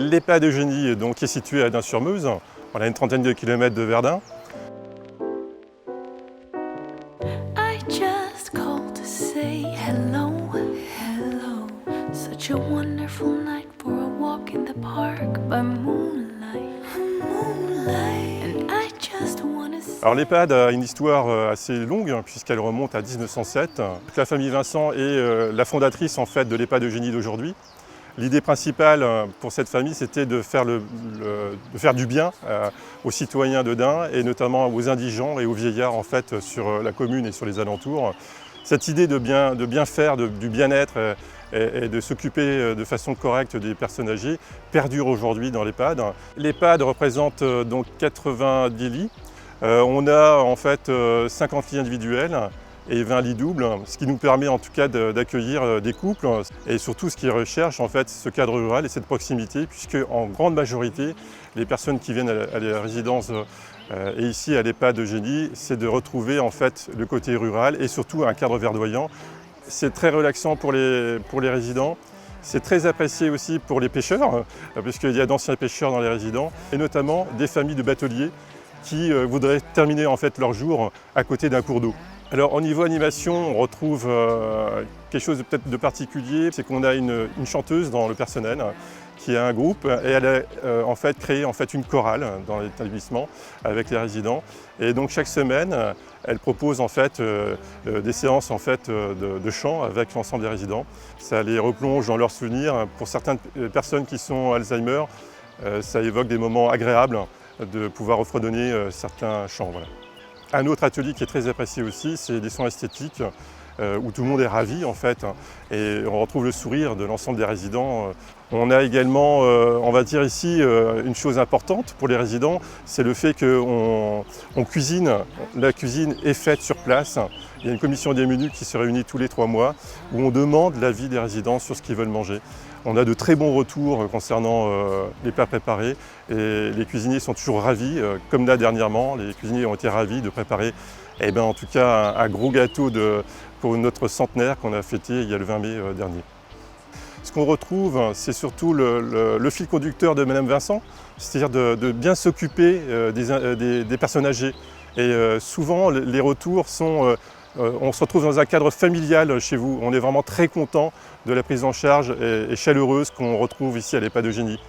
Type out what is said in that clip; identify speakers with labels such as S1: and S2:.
S1: L'EHPAD Eugénie donc, est situé à Dun-sur-Meuse. On a une trentaine de kilomètres de Verdun.
S2: I just called to say hello, hello. Such a wonderful night for a walk in the park by moonlight, moonlight. And I just wanna say...
S1: Alors l'EHPAD a une histoire assez longue puisqu'elle remonte à 1907. La famille Vincent est la fondatrice en fait de l'EHPAD Eugénie d'aujourd'hui. L'idée principale pour cette famille, c'était de faire du bien aux citoyens de Dun et notamment aux indigents et aux vieillards en fait, sur la commune et sur les alentours. Cette idée de bien faire, du bien-être et de s'occuper de façon correcte des personnes âgées perdure aujourd'hui dans l'EHPAD. L'EHPAD représente donc 90 lits. On a en fait 50 lits individuels et 20 lits doubles, ce qui nous permet en tout cas d'accueillir des couples et surtout ce qu'ils recherchent en fait ce cadre rural et cette proximité puisque en grande majorité les personnes qui viennent à la résidence et ici à l'EHPAD Eugénie, c'est de retrouver en fait le côté rural et surtout un cadre verdoyant. C'est très relaxant pour les résidents. C'est très apprécié aussi pour les pêcheurs, puisqu'il y a d'anciens pêcheurs dans les résidents, et notamment des familles de bateliers qui voudraient terminer en fait leur jour à côté d'un cours d'eau. Alors au niveau animation, on retrouve quelque chose peut-être de particulier, c'est qu'on a une chanteuse dans le personnel qui a un groupe et elle a en fait créé une chorale dans l'établissement avec les résidents. Et donc chaque semaine, elle propose en fait des séances en fait de chant avec l'ensemble des résidents. Ça les replonge dans leurs souvenirs. Pour certaines personnes qui sont Alzheimer, ça évoque des moments agréables de pouvoir refredonner certains chants. Voilà. Un autre atelier qui est très apprécié aussi, c'est des soins esthétiques où tout le monde est ravi en fait et on retrouve le sourire de l'ensemble des résidents. On a également, on va dire ici, une chose importante pour les résidents, c'est le fait qu'on cuisine. La cuisine est faite sur place. Il y a une commission des menus qui se réunit tous les 3 mois où on demande l'avis des résidents sur ce qu'ils veulent manger. On a de très bons retours concernant les plats préparés et les cuisiniers sont toujours ravis, comme là dernièrement, les cuisiniers ont été ravis de préparer en tout cas un gros gâteau pour notre centenaire qu'on a fêté il y a le 20 mai dernier. Ce qu'on retrouve, c'est surtout le fil conducteur de Madame Vincent, c'est-à-dire de bien s'occuper des personnes âgées. Et souvent, les retours sont... on se retrouve dans un cadre familial chez vous. On est vraiment très content de la prise en charge et chaleureuse qu'on retrouve ici à l'EHPAD Eugénie.